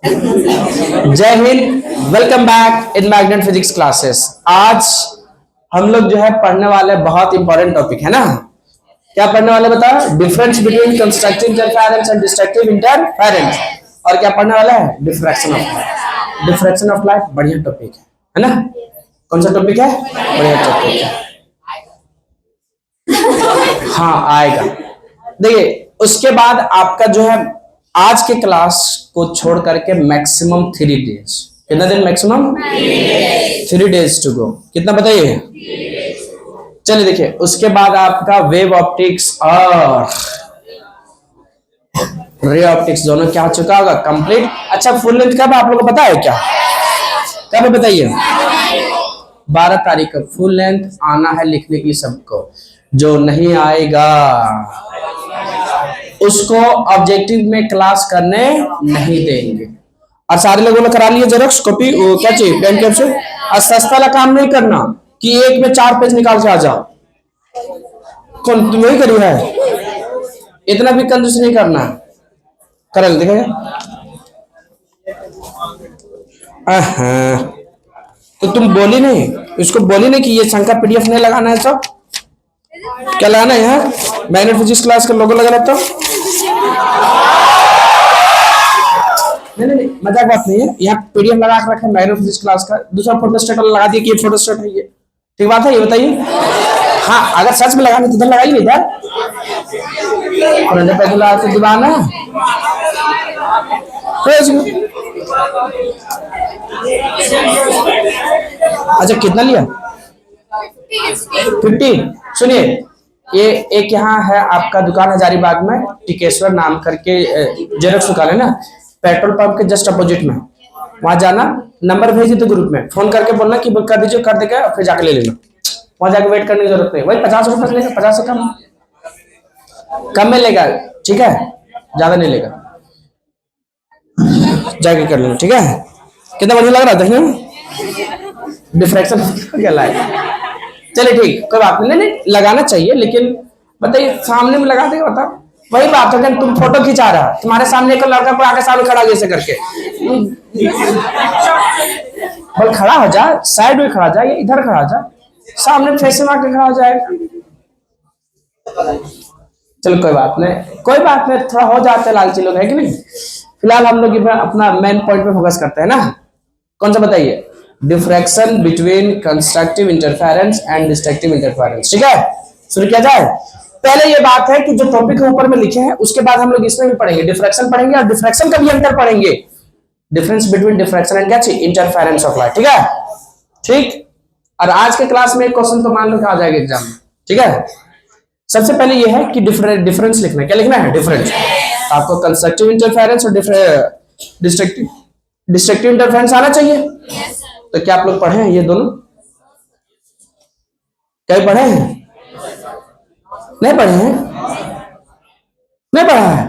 जय Hind. Welcome back in magnet physics classes. आज हम लोग जो है पढ़ने वाले बहुत इंपॉर्टेंट टॉपिक है ना। क्या पढ़ने वाले बताओ? Difference between constructive interference and destructive interference. और क्या पढ़ने वाला है? Diffraction of light. Diffraction of light बढ़िया टॉपिक है ना। कौन सा टॉपिक है? बढ़िया टॉपिक है। हाँ आएगा। देखिए उसके बाद आपका जो है आज के क्लास को छोड़ करके मैक्सिमम 3 डेज। कितना दिन? Maximum 3 days to go. कितना बताइए? चलिए देखिए उसके बाद आपका वेव ऑप्टिक्स और रे ऑप्टिक्स दोनों क्या हो चुका होगा? कंप्लीट। अच्छा फुल लेंथ कब आप लोगों को पता है क्या? कब है बताइए? 12 तारीख को फुल लेंथ आना है लिखने के लिए सबको। जो नहीं आएगा उसको ऑब्जेक्टिव में क्लास करने नहीं देंगे। और सारे लोगों ने करा लिया जेरॉक्स कॉपी क्या चाहिए पेन कैप से। और सस्ता वाला काम नहीं करना कि एक में 4 पेज निकाल के आ जाओ। कौन तुम वही करी है? इतना भी कंजूस नहीं करना। कर देखेगा। तो तुम बोली नहीं, इसको बोली नहीं कि ये शंका पीडीएफ नहीं लगाना है। सब क्या लगाना है? यहाँ मैग्नेट फिजिक्स क्लास का लोगो लगा रहता। नहीं मजाक बात नहीं है। यहाँ पीडीएफ लगा के रखे मैग्नेट फिजिक्स क्लास का। दूसरा फोटोस्टेट लगा दिया कि ये फोटोस्टेट है। ये ठीक बात है? ये बताइए। हाँ अगर सच में लगाना तो इधर लगाइए। इधर पैसा तो दीवाना। अच्छा कितना लिया? 50। सुनिए ये एक यहाँ है आपका दुकान हजारीबाग में टिकेश्वर नाम करके जेरॉक्स दुकान है ना, पेट्रोल पंप के जस्ट अपोजिट में। वहां जाना, नंबर भेज दो ग्रुप में, फोन करके बोलना कि बुक कर दीजिए, कर देगा, फिर जाके ले लेना। वहां जाके वेट करने की जरूरत नहीं। वही 50 रुपए लेगा, 50 से कम में लेगा। ठीक है ज्यादा नहीं लेगा। जाके कर लेना। ठीक है कितना बढ़िया लग रहा है देखने में। डिफ्रैक्शन क्या लाए। चलिए ठीक कोई बात नहीं लगाना चाहिए, लेकिन बताइए सामने में लगा देगा बताओ। वही बात है तुम फोटो खिंचा रहा है, तुम्हारे सामने एक लड़का को आके सामने खड़ा जैसे करके बोल खड़ा हो जा, साइड में खड़ा जा, या इधर खड़ा जा, सामने फेस में आके खड़ा हो जाएगा। चलो कोई बात नहीं थोड़ा हो जाते लालची लोग है कि नहीं। फिलहाल हम लोग अपना मेन पॉइंट पे फोकस करते हैं ना। कौन सा बताइए? Diffraction between constructive interference and destructive interference. ठीक है शुरू किया जाए। पहले ये बात है कि जो टॉपिक ऊपर में लिखे हैं उसके बाद हम लोग इसमें भी पढ़ेंगे, डिफ्रैक्शन पढ़ेंगे और डिफ्रैक्शन का भी अंतर पढ़ेंगे। डिफरेंस बिटवीन डिफ्रैक्शन एंड क्या चाहिए? Interference of light. ठीक है ठीक। और आज के क्लास में एक क्वेश्चन तो मान लो कि आ जाएगा एग्जाम में। ठीक है सबसे पहले ये है कि डिफरेंस लिखना है। क्या लिखना है? डिफरेंस। आपको कंस्ट्रक्टिव इंटरफेरेंस और डिस्ट्रक्टिव इंटरफेरेंस आना चाहिए। तो क्या आप लोग पढ़े हैं ये दोनों? क्या पढ़े हैं? नहीं पढ़े हैं? नहीं पढ़ा है?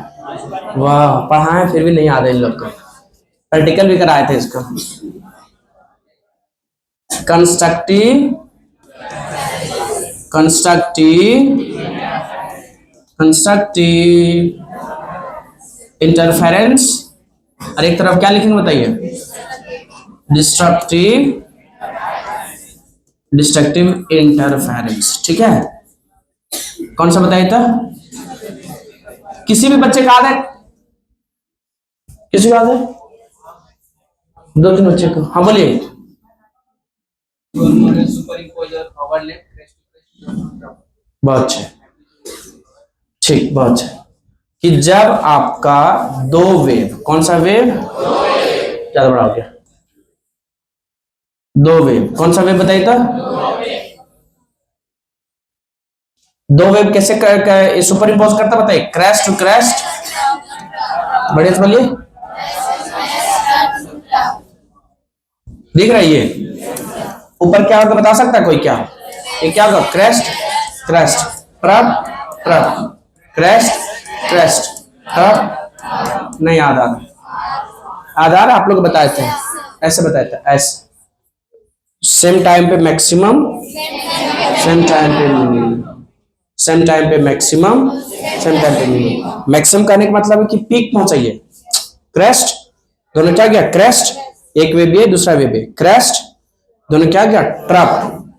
वाह पढ़ा है फिर भी नहीं याद है इन लोग को। प्रैक्टिकल भी कराए थे इसका। कंस्ट्रक्टिव इंटरफेरेंस और एक तरफ क्या लिखेंगे बताइए? Destructive interference. ठीक है कौन सा बताइए था? किसी भी बच्चे का याद है? किसी को याद है? 2-3 बच्चे को। हाँ बोलिए। बहुत अच्छा ठीक बहुत अच्छा। कि जब आपका दो वेव, कौन सा वेव? ज्यादा बड़ा हो गया। दो वेव, कौन सा वेव बताइए था? दो वेव कैसे सुपर इम्पोज करता बताइए? Crest to crest. बढ़िया से बोलिए। दिख रहा है ये ऊपर क्या होगा बता सकता है कोई? क्या ये क्या होगा? क्रेस्ट क्रेस्ट प्रब प्रब क्रेस्ट क्रेस्ट प्रब। नहीं आधार आप लोग बताए थे, ऐसे बताए थे ऐसे। सेम टाइम पे मैक्सिमम, सेम टाइम पे मिनिमम, सेम टाइम पे मैक्सिमम, सेम टाइम पे मिनिमम। मैक्सिमम करने का मतलब है कि पीक पहुंचाइए। क्रेस्ट दोनों क्या गया क्रेस्ट, एक वेव है दूसरा वेव है, क्रेस्ट दोनों क्या गया ट्रप,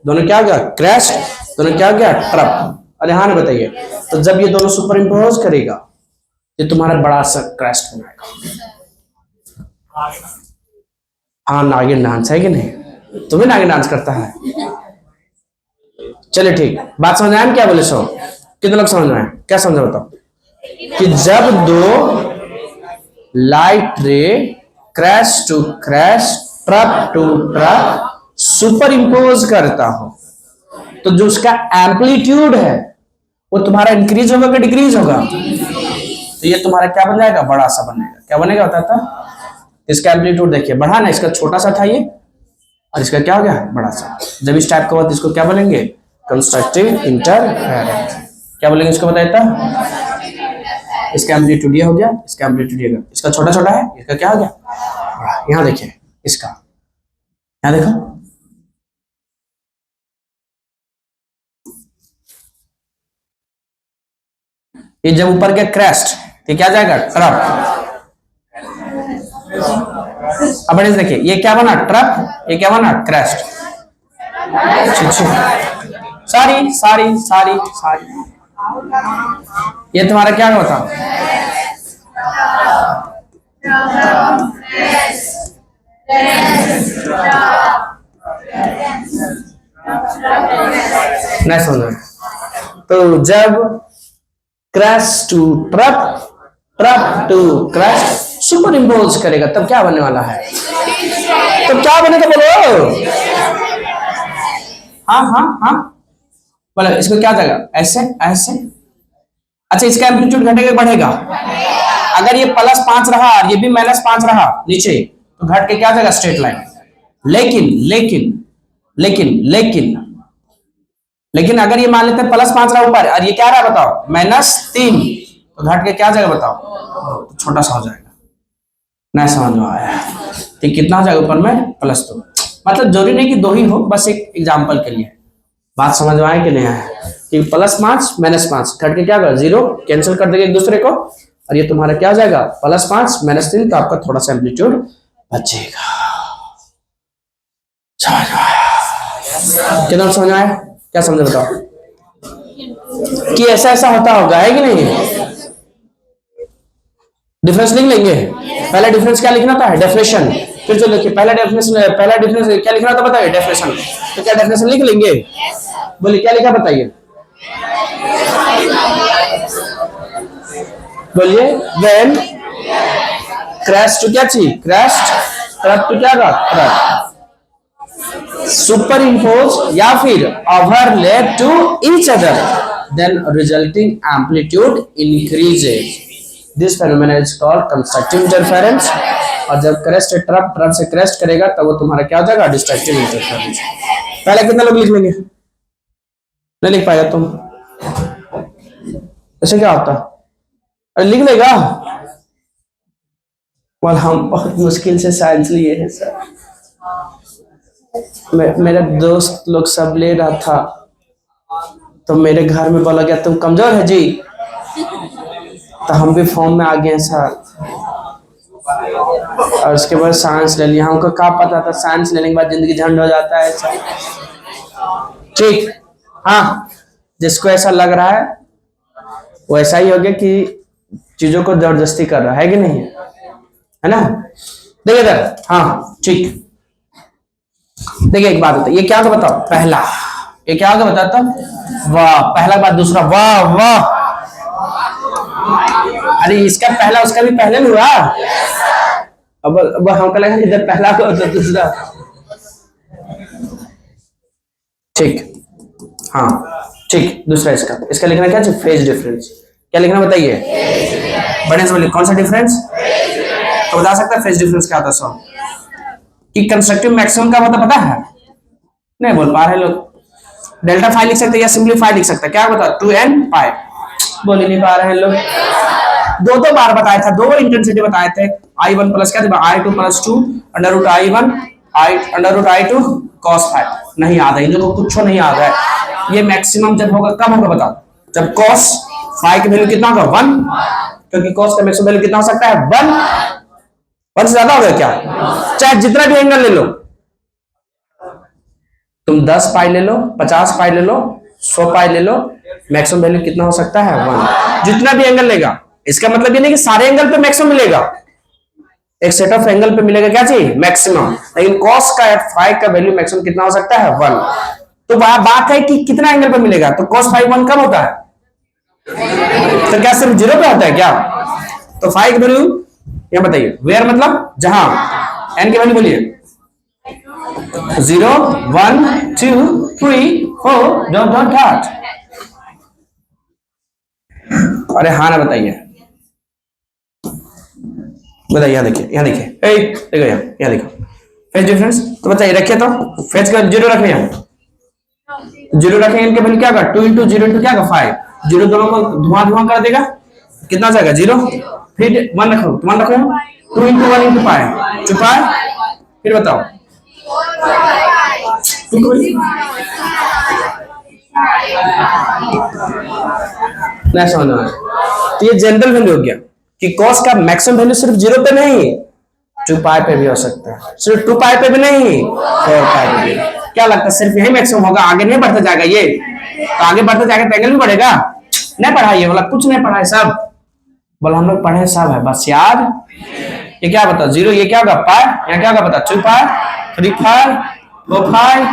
दोनों क्या गया क्रेस्ट, दोनों क्या गया ट्रप। अरे हाँ ना बताइए, तो जब ये दोनों सुपर इम्पोज करेगा ये तुम्हारा बड़ा सा क्रेस्ट बनाएगा। हाँ नागिन डांस है कि नहीं, तुम्हें नागिन डांस करता है। चलिए ठीक, बात समझ आया क्या बोले सो, कितने लोग समझ में आए, क्या समझा बताओ, कि जब दो light ray crest to crest trough to trough superimpose करता हो तो जो उसका एम्पलीट्यूड है वो तुम्हारा इंक्रीज होगा कि डिक्रीज होगा, तो ये तुम्हारा क्या बन जाएगा बड़ा सा बनेगा। क्या बनेगा होता था, इसका एम्पलीट्यूड देखिए बढ़ा ना, इसका छोटा सा था ये और इसका क्या हो गया बड़ा सा। जब इस टाइप का हुआ तो इसको क्या बोलेंगे कंस्ट्रक्टिव इंटरफेरेंस। क्या बोलेंगे इसको बताया था, इसका एम्पलीट्यूड ये हो गया, इसका एम्पलीट्यूड ये हो गया, इसका छोटा छोटा है, इसका क्या हो गया। यहाँ देखिए इसका, यहाँ देखो ये जब ऊपर के क्रेस्ट ये क्या जाएगा ट्रप। अब देखिए ये क्या बना ट्रप, ये क्या बना क्रेस्ट। सारी सारी सारी सारी ये तुम्हारा क्या होता, नहीं समझ। तो जब crest to trough, trough to crest superimpose करेगा तब क्या बनने वाला है, तब क्या बनेगा बोलो। हाँ हाँ हाँ बोलो, इसको क्या जाएगा ऐसे ऐसे। अच्छा इसका एम्पलीट्यूड घटेगा बढ़ेगा, अगर ये +5 रहा और ये भी -5 रहा नीचे तो घट के क्या जाएगा स्ट्रेट लाइन। लेकिन लेकिन लेकिन लेकिन लेकिन अगर ये मान लेते हैं +5 रहा ऊपर और ये क्या रहा बताओ -3 तो घट के क्या जाएगा बताओ, तो छोटा सा हो जाएगा। नहीं समझ में आया, तो कितना हो जाएगा ऊपर में +2। मतलब जरूरी नहीं कि 2 ही हो, बस एक एग्जांपल के लिए बात समझ में आए कि नहीं आया, कि +5 -5 घट के क्या होगा 0, कैंसिल कर देंगे एक दूसरे को और ये तुम्हारा क्या हो जाएगा +5 -3, तो आपका थोड़ा सा एम्पलीट्यूड बचेगा। समझ में आया, कितना समझ में आया, क्या समझे बताओ, कि ऐसा ऐसा होता होगा है कि नहीं। डिफरेंस लिख लेंगे, पहला डिफरेंस क्या लिखना था डेफिनेशन, फिर जो लिखिए पहला डिफरेंस क्या लिखना था बताइए डेफिनेशन, तो क्या डेफिनेशन लिख लेंगे, बोलिए क्या लिखा बताइए, बोलिए व्हेन क्रैश टू क्या चाहिए क्रैश ट्रप टू क्या ट्रप सुपर इम्पोज या फिर overlap to each other then resulting amplitude increases, this phenomena is called constructive interference. और जब क्रेस्ट ट्रप ट्रप से क्रेस्ट करेगा तब वो तुम्हारा क्या हो जाएगा डिस्ट्रक्टिव इंटरफेरेंस। पहले कितने लोग लिख लेंगे, नहीं लिख पाएगा तुम, ऐसे क्या होता, अरे लिख लेगा। वाल हम बहुत मुश्किल से साइंस लिए हैं सर, मेरे दोस्त लोग सब ले रहा था तो मेरे घर में बोला गया तुम कमजोर है जी, तो हम भी फॉर्म में आ गए सर, और उसके बाद साइंस ले लिया। हमको क्या पता था साइंस लेने के बाद जिंदगी झंड हो जाता है सर। ठीक, हाँ जिसको ऐसा लग रहा है वो ऐसा ही हो गया कि चीजों को जबरदस्ती कर रहा है कि नहीं है ना। देखिए इधर, हाँ ठीक, देखिए एक बात होता है, ये क्या होगा बताओ, पहला ये क्या होगा बताता हूं, वाह पहला बात, दूसरा वाह वाह, अरे इसका पहला उसका भी पहले हुआ, अब हमको लगा इधर पहला को तो दूसरा। ठीक, हाँ ठीक, दूसरा इसका लिखना क्या चाहिए फेज डिफरेंस, क्या लिखना बताइए बड़े से बोलिए कौन सा डिफरेंस, तो बता सकता है फेज डिफरेंस क्या होता है सर, कि कंस्ट्रक्टिव मैक्सिमम का मतलब पता है, नहीं बोल पा रहे लोग, डेल्टा फाई लिख सकते हैं या सिंपलीफाई लिख सकते हैं, क्या बता 2n पाई, बोल ही नहीं पा रहे हैं लोग। दो बार बताया था, 2 इंटेंसिटी बताए थे, i1 प्लस क्या था i2 plus 2 under root i2 cos phi, नहीं याद है इन लोगों को, कुछ नहीं याद है। ये मैक्सिमम जब होगा कब होगा बताओ, जब cos फाई की वैल्यू कितना होगा 1, क्योंकि cos का मैक्सिमम वैल्यू कितना हो सकता है 1, और ज्यादा हो गया क्या? चाहे जितना भी एंगल ले लो, तुम 10 पाई ले लो, 50 पाई ले लो, 100 पाई ले लो, मैक्सिमम वैल्यू कितना हो सकता है? 1। जितना भी एंगल लेगा, इसका मतलब ये नहीं कि सारे एंगल पे मैक्सिमम मिलेगा, एक सेट ऑफ एंगल पे मिलेगा क्या चाहिए? मैक्सिमम। लेकिन कॉस का फाई का वैल्यू मैक्सिमम कितना हो सकता है? 1। तो वहां बात है कि कितना एंगल पे मिलेगा, तो cos फाई 1 कब होता है? तो क्या सिर्फ 0 पे होता है क्या? तो फाई की वैल्यू यहां बताइए, वेयर मतलब जहां, एन की वैल्यू बोलिए, 0 1 2 3 4 डॉट डॉट डॉट। अरे हाँ ना बताइए, बताइए, यहाँ देखिए, यहाँ देखिए, देखो यहाँ देखो, फेज डिफरेंस। तो बताइए, रखिए तो फेज का 0 रखिए, यहाँ 0 रखेंगे, इनके वैल्यू क्या होगा? 2 इंटू 0 इंटू क्या होगा? 5। 0 दोनों को धुआं धुआं कर देगा, कितना जाएगा? 0। फिर 1 रखो, 1 रखो, 2 इंटू 1 इंटू पाए, चुपाए, फिर बताओ, नहीं समझ में। तो ये जनरल वैल्यू हो गया कि कॉस का मैक्सिमम वैल्यू सिर्फ 0 पे नहीं, 2 पाई पे भी हो सकता है, सिर्फ 2 पाई पे भी नहीं, 4 पाई पे भी। क्या लगता है सिर्फ यही मैक्सिमम होगा, आगे नहीं बढ़ता जाएगा ये? तो आगे बढ़ता जाएगा तो एंगल भी बढ़ेगा? नहीं पढ़ा ये वाला, कुछ नहीं पढ़ा है सब, बोला हम लोग पढ़े सब है, बस याद। ये क्या बता 0, ये क्या होगा? पाई, यहाँ क्या होगा बता? 2 पाई, 3 पाई, 4 पाई,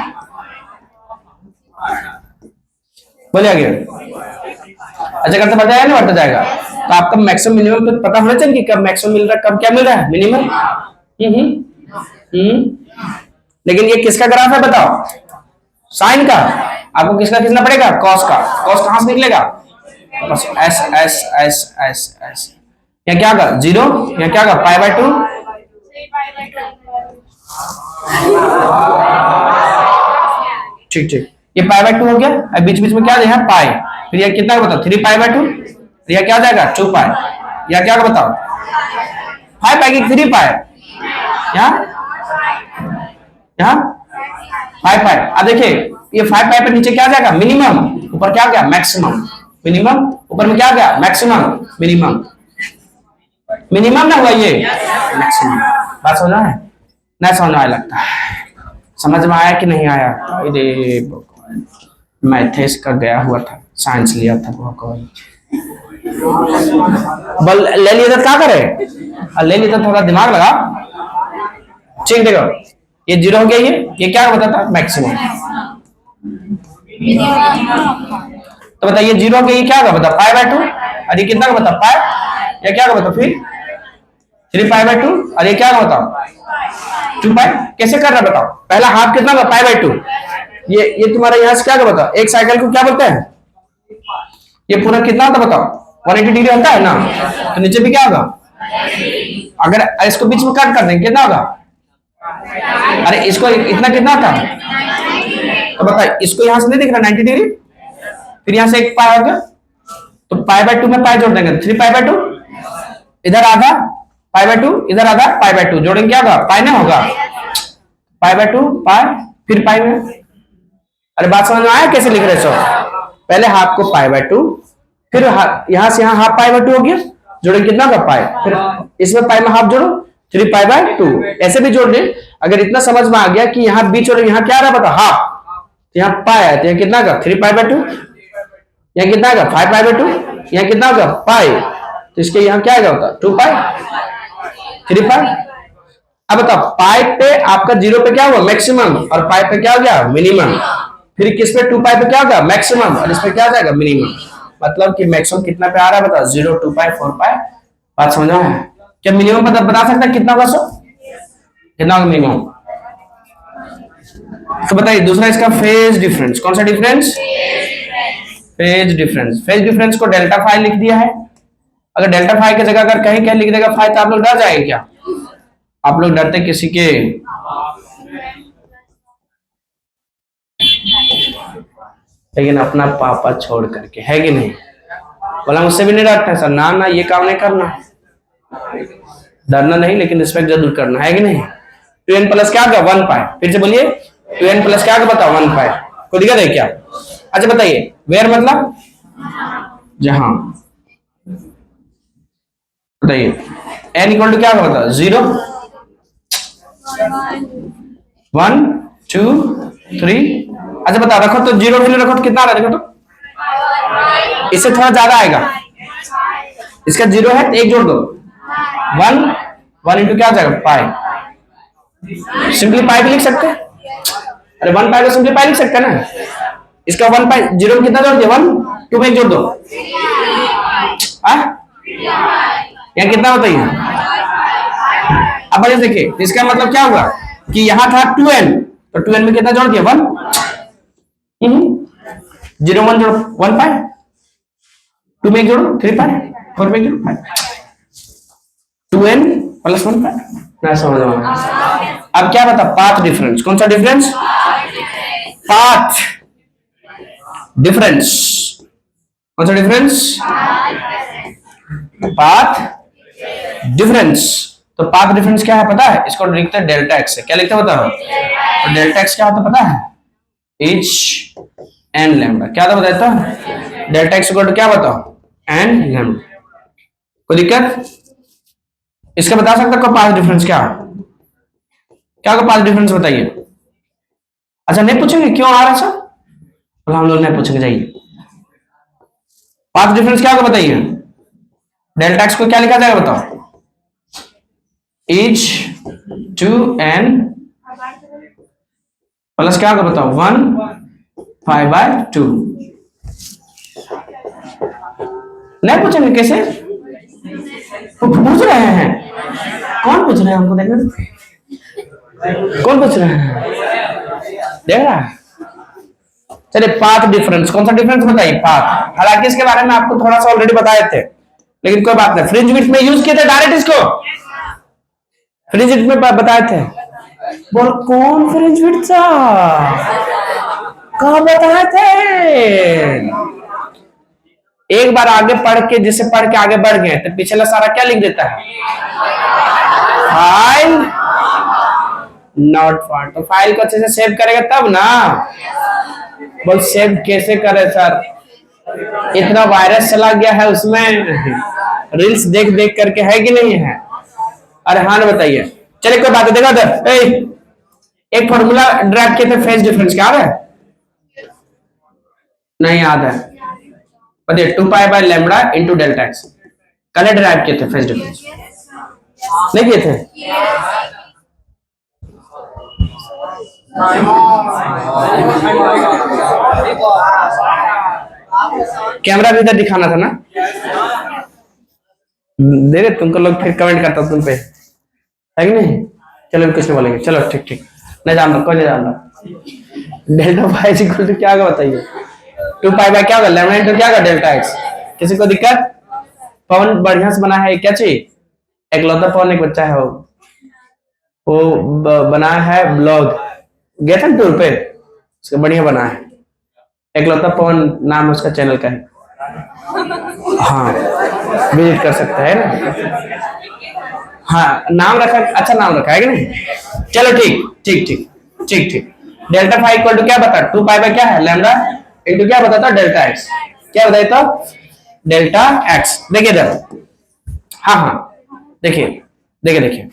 बोलिए आगे। अच्छा करते बढ़ जाएगा नहीं बढ़ता जाएगा? तो आपका मैक्सिमम मिनिमम तो पता होना चाहिए कि कब मैक्सिमम मिल रहा है, कब क्या मिल रहा है? मिनिमम। लेकिन ये किसका ग्राफ है बताओ? साइन का। आपको किसका खींचना पड़ेगा? कॉस का। कॉस कहां से निकलेगा? बस S S S S S. यहाँ क्या होगा? 0, यहाँ क्या होगा? Pi by 2। ठीक ठीक, ये पाई बाय 2 हो गया। अब बीच बीच में क्या है? पाई। फिर यह कितना बताओ? 3 पाई बाय 2। यह क्या हो जाएगा? 2 पाई। यह क्या होगा बताओ? 5 पाई की 3 पाई, यहाँ 5 पाई। अब देखिए ये 5 पाई पर नीचे क्या जाएगा? मिनिमम, ऊपर क्या गया? मैक्सिमम। मिनिमम ऊपर में क्या गया? मैक्सिमम। मिनिमम, मिनिमम ना हुआ ये मैक्सिमम। बात समझ है? नहीं समझ आया लगता है, समझ में आया कि नहीं आया? अरे मैथ्स का गया हुआ था, साइंस लिया था बहुत, बल ले लिया था, क्या करे? ले लिया था, थोड़ा दिमाग लगा। ठीक देखो, ये 0 हो गया, ये क्या बताता? मैक्सिमम। तो बताइए 0 हो गया, ये क्या होगा बता? Pi by 2। और ये कितना का बता? पाई। ये क्या होगा बता? फिर 3 पाई बाय 2। और ये क्या होगा बताओ? 2 पाई। कैसे कर रहा बताओ? पहला हाफ कितना होगा? Pi by 2। ये तुम्हारा यहाँ से क्या होगा बताओ? एक साइकिल को क्या बोलते हैं? ये पूरा कितना होता बताओ? 180 डिग्री होता है ना? तो नीचे भी क्या होगा? अगर इसको बीच में कट कर देंगे कितना होगा? अरे इसको इतना कितना था? तो बताइए, इसको यहां से नहीं दिख रहा 90 डिग्री? फिर यहां से एक पाई होगा, तो पाई बाय 2 में पाई जोड़ देंगे, 3 पाई बाय 2। इधर आधा पाई बाय 2, इधर आधा पाई बाय 2, जोड़ेंगे क्या होगा? पाई ना होगा? पाई बाय 2 पाई, फिर पाई में। अरे बात समझ में आया कैसे लिख रहे सो? पहले हाफ को पाई बाय 2, फिर यहां से यहां हाफ पाई बाय 2 हो गया, जोड़ेंगे कितना होगा? पाई। फिर इसमें पाई में हाफ जोड़ो, 3 पाई बाय 2। ऐसे भी जोड़ दे। अगर इतना समझ में आ गया कि यहाँ बीच और यहाँ क्या रहा बता? हाफ। तो यहाँ पाई है, तो यहाँ कितना का? 3 पाई बाय 2। यहाँ कितना का? 5 पाई बाय 2। यहाँ कितना होगा? पाई। तो इसके यहाँ क्या आएगा होता? 2 पाई, 3 पाई। अब बताओ, पाई पे आपका 0 पे क्या हुआ? मैक्सिमम। और पाई पे क्या हो गया? मिनिमम। फिर किस पे? 2 पाई पे क्या होगा? मैक्सिमम। और इस पे क्या जाएगा? मिनिमम। मतलब कि मैक्सिमम कितना पे आ रहा है बताओ? 0, 2 पाई, 4 पाई। बात समझ में है? क्या मिनिमम बता सकता है कितना होगा? सो कितना होगा मिनिमम? तो बताइए दूसरा इसका फेज डिफरेंस। कौन सा difference? Phase difference. Phase difference को डेल्टा फाई लिख दिया है। अगर डेल्टा फाई की जगह अगर कहीं क्या लिख देगा फाई, तो आप लोग डर जाएंगे क्या? आप लोग डरते किसी के? लेकिन अपना पापा छोड़ करके, है कि नहीं? बोला मुझसे भी नहीं डरते सर। ना ना, ये काम नहीं करना, डरना नहीं, लेकिन रिस्पेक्ट जरूर करना, है कि नहीं? 2n प्लस क्या होगा? 1 पाई। फिर से बोलिए, 2n प्लस क्या होगा बताओ? 1 पाई। को दिक्कत है क्या? अच्छा बताइए, वेयर मतलब जहां। बताइए n इक्वल टू क्या होगा बताओ? 0। 1 2 3। अच्छा बता, रखो तो, जीरो वैल्यू रखो तो कितना आ रहा है, देखो तो। इससे थोड़ा ज्यादा आएगा, इसका जीरो है तो एक जोड़ दो, 1 1 इंटू क्या आ जाएगा, पाई। सिंपली पाई भी लिख सकते हैं, अरे 1 पाई को सिंपली पाई लिख सकते हैं ना। इसका 1 पाई, जीरो में कितना जोड़ दिया, 1, 2 में एक जोड़ दो, यहाँ कितना होता है। अब बढ़िया देखिए, इसका मतलब क्या हुआ कि यहाँ था 2n, तो 2n में कितना जोड़ दिया, 1, 0 1 जोड़ो 1 पाई, 2 में एक जोड़ो 3 पाई, 4 में एक जोड़ो 5, 2n प्लस 1 पाई ना, समझ में। अब क्या बता, पाथ डिफरेंस, कौन सा डिफरेंस, पाथ डिफरेंस, कौन सा डिफरेंस, पाथ डिफरेंस। तो पाथ डिफरेंस क्या है पता है, इसको लिखते हैं डेल्टा एक्स से। क्या लिखते हैं बताओ, तो डेल्टा एक्स क्या होता है पता है, एच एन लैम्डा। क्या था बताया, डेल्टा एक्स इक्वल टू क्या बताओ, एन लैम्डा। कोई दिक्कत, इसका बता सकता है पाथ डिफरेंस क्या है, क्या होगा पाथ डिफरेंस बताइए। अच्छा नहीं पूछेंगे क्यों आ रहा है सर, हम लोग नहीं पूछेंगे, जाइए। पाथ डिफरेंस क्या होगा बताइए, डेल्टा एक्स को क्या लिखा जाएगा बताओ, एच 2n प्लस क्या होगा बताओ, 1 5/2। नहीं पूछेंगे कैसे, पूछ रहे हैं, कौन पूछ रहे हैं, हमको देखने दो, कौन पूछ रहे हैं, देख रहा है। चलिए पाथ डिफरेंस, कौन सा डिफरेंस बताइए, पाथ। हालांकि इसके बारे में आपको थोड़ा सा ऑलरेडी बताए थे, लेकिन कोई बात नहीं, फ्रिंज विड्थ में यूज किए थे डायरेक्ट इसको, फ्रिंज विड्थ में बताए थे। बोल कौन फ्रिंज विड्थ था, कहाँ बताए थे। एक बार आगे पढ़ के, जिसे पढ़ के आगे बढ़ गए तो पिछला सारा क्या लिख देता है, फाइल नॉट फाउंड। तो फाइल को अच्छे से सेव करेगा तब ना। बोल सेव कैसे करे सर, इतना वायरस चला गया है उसमें, रील्स देख देख करके, है कि नहीं है। अरे हाँ बताइए, चलिए कोई बात, देखा था एक फॉर्मूला ड्राइव किए थे फेज डिफरेंस, क्या है नहीं याद है, बताइए, 2 pi by lambda into delta x. कल ड्राइव किए थे फेज डिफरेंस, नहीं किए थे, कैमरा भी इधर दिखाना था ना, दे तुमको लोग फिर कमेंट करता तुम पे, है कि नहीं। चलो कुछ नहीं बोलेंगे, चलो ठीक ठीक, नहीं जान रहा, कोई नहीं जान रहा। डेल्टा फाइव इक्वल टू क्या होगा बताइए, 2 पाई बाय क्या होगा, लैम्डा इंटू क्या होगा, डेल्टा एक्स। किसी को दिक्कत, पवन बढ़िया से बना है, क्या चाहिए, एकलौता पवन एक बच्चा है, वो बनाया है ब्लॉग, गया था टूर पे, उसका बढ़िया बना है, एकलौता पवन नाम उसका चैनल का है, हाँ विजिट कर सकता है ना। हाँ नाम रखा, अच्छा नाम रखा है कि नहीं। चलो ठीक ठीक ठीक ठीक ठीक। डेल्टा फाइव इक्वल टू क्या बता, 2 पाई बाय क्या है, लैम्डा इंटू क्या बताता, डेल्टा एक्स। क्या बताया तो, डेल्टा एक्स। देखिए इधर, हाँ हाँ देखिए देखिए देखिए,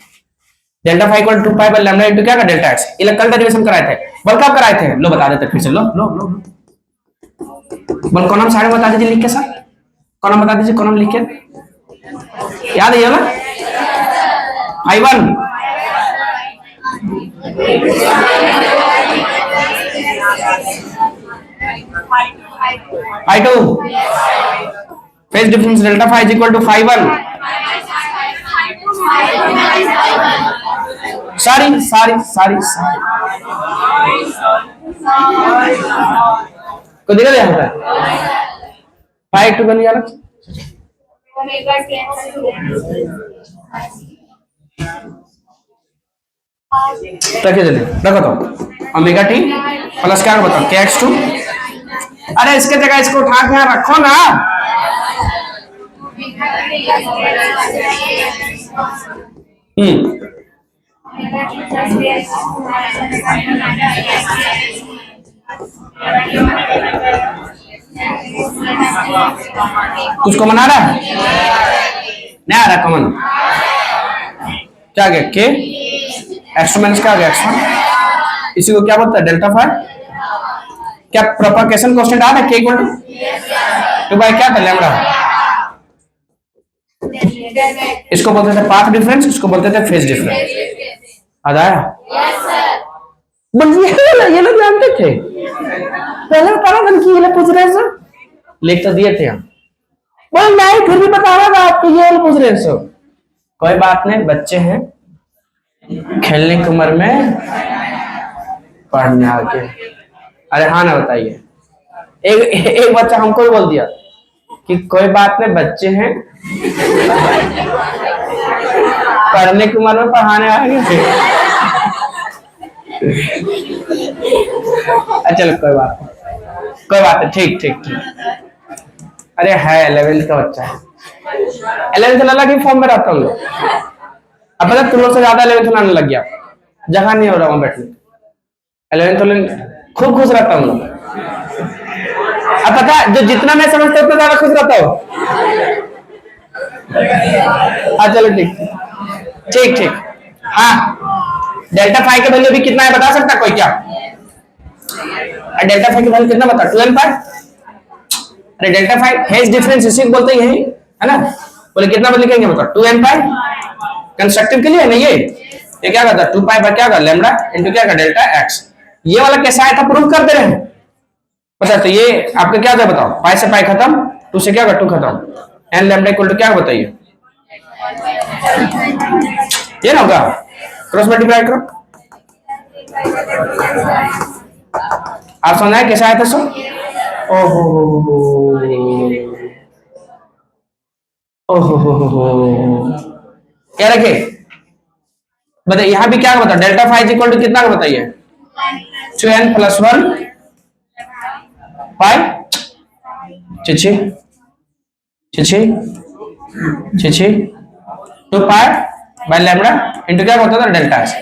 delta five equal 2 pi by lambda into क्या का, डेल्टा एक्स। इलेक्ट्रल डेरिवेशन कराए थे, बल कब कराए थे, लो बता देते फिर से, लो लो लो बल कॉलम साइड में बता दीजिए लिख के सर, कॉलम बता दीजिए, कॉलम लिख के याद है ना, I1 I2 phase difference delta five equal to five 1। सारी सारी सारी सारी को दिखा यहाँ पर 5 2 बन गया ना। रखिए जल्दी रखो तो, ओमेगा टी प्लस क्या बताओ, के एक्स 2। अरे इसके जगह इसको उठा के यहाँ रखो ना। कुछ मना रहा है, नहीं आ रहा कॉमन, क्या के एक्स टू माइनस क्या आ गया एक्स वन, इसी को क्या बोलता है डेल्टा फाइव। क्या प्रोपगेशन कांस्टेंट आ रहा है के इक्वल टू 2 बाई क्या था लैम्डा, इसको बोलते थे पाथ डिफरेंस, इसको बोलते थे फेज डिफरेंस। याद आया? ये लोग जानते थे पहले, बता रहा कि ये लोग पूछ रहे हैं, लिख तो दिए थे हम, बोल नहीं फिर भी बता रहा था आपको ये लोग पूछ रहे हैं। कोई बात नहीं, बच्चे हैं, खेलने की उम्र में पढ़ने आके। अरे हाँ ना बताइए, एक बच्चा हमको भी बोल दिया कि कोई बात नहीं बच्चे हैं, पढ़ने की उम्र में पढ़ाने आएंगे। चलो कोई बात नहीं, ठीक ठीक ठीक। अरे है 11th का बच्चा है, 11th अलग ही फॉर्म में रहता हूँ लोग। अब पता तुम लोग से ज्यादा 11th में आने लग गया, जगह नहीं हो रहा वहां बैठने। 11th खूब खुश रहता हूँ लोग। अब पता जो जितना मैं समझता हूँ उतना ज्यादा खुश रहता हूँ। चलो ठीक ठीक। हाँ डेल्टा फाइव का वैल्यू भी कितना है बता सकता कोई क्या? डेल्टा फाइव की वैल्यू कितना बता? 2n पाई। अरे डेल्टा फाइव फेज डिफरेंस इसी को बोलते हैं, है ना? बोले कितना बदल लिखेंगे बता? 2n पाई कंस्ट्रक्टिव के लिए नहीं, ये क्या करता? 2 पाई पर क्या कर लैम्डा इनटू क्या कर डेल्टा x। ये वाला कैसा आया था प्रूफ कर दे रहे हैं पता? तो ये आपका क्या था बताओ? पाई से पाई खत्म, 2 से क्या कर 2 खत्म, n लैम्डा इक्वल टू क्या बताइए? ये ना होगा, क्रॉस मल्टीप्लाई करो। आप समझ आए कैसा आया था सर? क्या रखे बताइए? यहां भी क्या बता? डेल्टा फाइव इक्वल टू कितना का बताइए? 2n प्लस 1 पाई छिछी 2 पाई बाय लैम्डा इनटू क्या होता था? Delta x.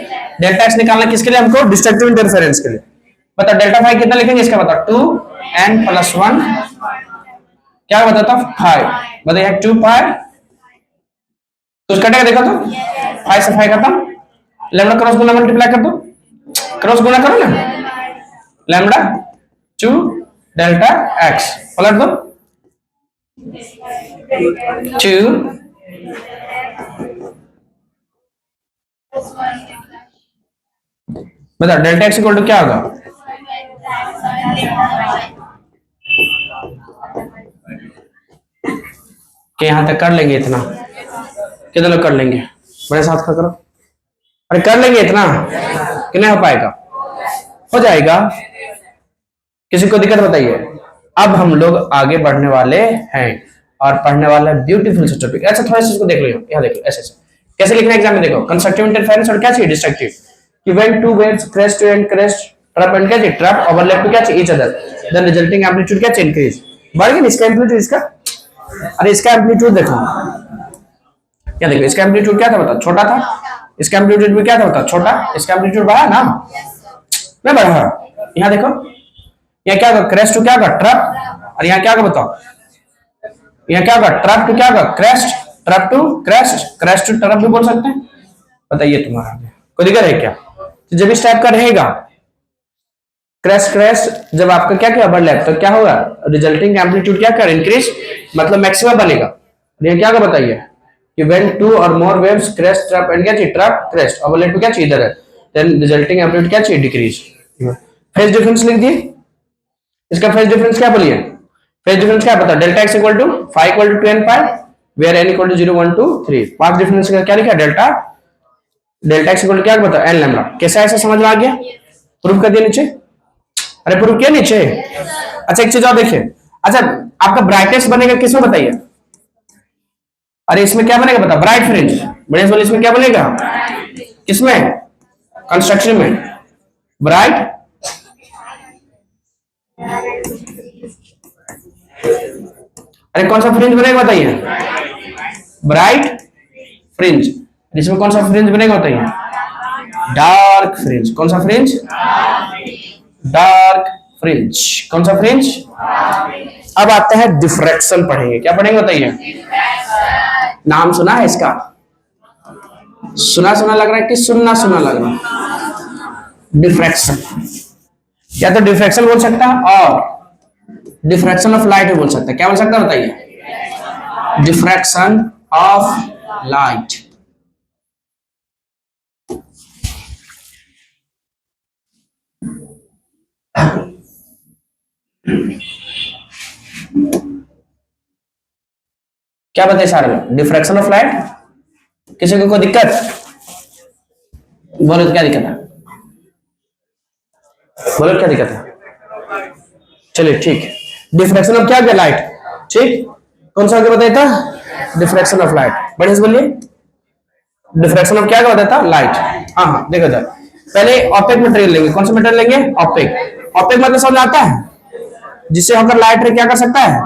डेल्टा एक्स निकालना किसके लिए हमको? डिस्ट्रक्टिव इंटरफेरेंस के लिए। बता डेल्टा फाइव कितना लिखेंगे इसका बता? 2n प्लस 1 क्या बताता? 5। बताइए 2 पाई कुछ कटेगा देखो तो, 5 से 5 खत्म, लैम्डा क्रॉस गुना मल्टीप्लाई कर दो, क्रॉस गुना करो ना, लैम्डा 2 डेल्टा एक्स पलट दो 2 बता डेल्टा एक्स इक्वल टू क्या होगा? कि यहां तक कर लेंगे इतना? कितने लोग कर लेंगे? बड़े साथ खड़ा करो। अरे कर लेंगे इतना कि नहीं हो पाएगा? हो जाएगा, किसी को दिक्कत बताइए। अब हम लोग आगे बढ़ने वाले हैं और पढ़ने वाला है ब्यूटीफुल सा टॉपिक। अच्छा थोड़ा सा इसको देख लो, यहाँ देख लो ऐसे कैसे लिखना एग्जाम में देखो। कंस्ट्रक्टिव इंटरफेरेंस और क्या चाहिए? डिस्ट्रक्टिव। कि when two waves crest to end crest trough and क्या चाहिए? ट्रैप ओवरलैप टू क्या चाहिए? Each other, then resulting amplitude क्या चाहिए? इंक्रीज। बढ़ गया इसका एम्पलीट्यूड इसका। अरे इसका एम्पलीट्यूड देखो, क्या देखो इसका एम्पलीट्यूड क्या था बता? छोटा था। इसका एम्पलीट्यूड भी क्या था बता? छोटा। इसका एम्पलीट्यूड बढ़ा ना, मैं बढ़ा। यहाँ देखो यहाँ क्या होगा? क्रेस्ट टू क्या होगा? ट्रैप। और यहाँ क्या होगा बताओ? यहाँ क्या होगा? ट्रैप टू क्या होगा? Crest. Trough to crest, crest to trough भी बोल सकते हैं। बताइए तुम्हारा कोई दिक्कत है क्या? तो जब इस टाइप का रहेगा क्रेस्ट क्रेस्ट, जब आपका क्या क्या ओवरलैप, तो क्या होगा? रिजल्टिंग एम्पलीट्यूड क्या कर? इंक्रीज, मतलब मैक्सिमम बनेगा। ये क्या होगा बताइए? कि व्हेन टू और मोर वेव्स क्रेस्ट ट्रैप एंड क्या चाहिए? ट्रैप क्रेस्ट ओवरलैप क्या चाहिए? इधर है, देन रिजल्टिंग एम्पलीट्यूड क्या चाहिए? डिक्रीज। फेज डिफरेंस लिख दिए। इसका फेज डिफरेंस क्या बोलिए? फेज डिफरेंस क्या बता? Delta x equal to 5 equal to 2n pi where n equal to 0 1 2 3। Path difference का क्या लिखा? डेल्टा एक्स इक्वल टू क्या बता? n lambda. कैसा ऐसा समझ में आ गया? प्रूफ कर दिया नीचे। अरे प्रूफ किया नीचे। अच्छा एक चीज और देखिए, अच्छा आपका ब्राइटनेस बनेगा किसमें बताइए? अरे इसमें क्या बनेगा बता? Bright fringe. ब्राइटनेस वाले इसमें क्या बनेगा? किसमें? कंस्ट्रक्शन में ब्राइट अरे कौन सा फ्रिंज बनेगा बताइए? Bright fringe. इसमें कौन सा फ्रिंज बनेगा बताइए? Dark fringe. कौन सा फ्रिंज? Dark fringe. कौन सा फ्रिंज? अब आते हैं डिफ्रैक्शन पढ़ेंगे। क्या पढ़ेंगे बताइए? नाम सुना है इसका? सुना सुना लग रहा है कि सुनना सुना लग रहा है? डिफ्रैक्शन, या तो डिफ्रैक्शन बोल सकता है और डिफ्रैक्शन ऑफ लाइट भी बोल सकता है। क्या बोल सकता है बताइए? Diffraction of light. क्या बताइए सारे लोग? Diffraction of light. किसी को कोई दिक्कत? बोलो तो क्या दिक्कत है? बोलो क्या दिक्कत है? चलिए ठीक है। डिफ्रैक्शन ऑफ क्या गया? लाइट। ठीक, कौन सा आगे बताया था? Diffraction of light. बढ़िया से बोलिए। डिफ्रैक्शन ऑफ क्या बताया था? लाइट। हाँ हाँ, देखो इधर। पहले ऑपेक मटेरियल लेंगे। कौन सा मटेरियल लेंगे? ऑपेक। ऑपेक मतलब समझ आता है? जिससे होकर लाइट रे क्या कर सकता है?